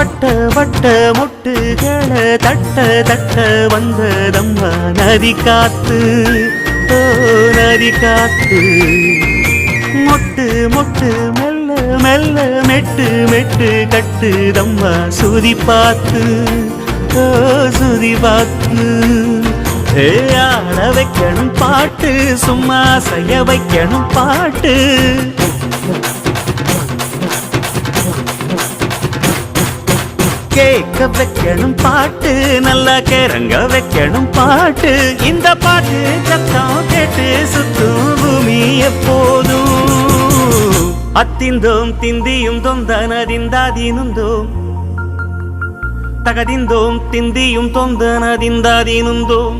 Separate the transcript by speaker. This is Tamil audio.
Speaker 1: வட்ட வட்ட மொட்டுகள தட்ட தட்ட வந்ததம்மா நதி காத்து, ஓ நதி காத்து. மொட்டு மொட்டு மெல்ல மெல்ல மெட்டு மெட்டு கட்டுதம்மா சுதி பார்த்து, ஓ சுதி பார்த்து. ஆட வைக்கணும் பாட்டு, சும்மா செய்ய வைக்கணும் பாட்டு. கேட்க வைக்கணும் பாட்டு, நல்லா கிறங்க வைக்கணும் பாட்டு. இந்த பாட்டு சத்தம் கேட்டு சுத்தும் பூமி எப்போதும். அத்திந்தோம் திந்தியும் தொந்தனதிந்தாதீனுந்தோம், தகதிந்தோம் திந்தியும் தொந்தனதிந்தாதீனுந்தோம்.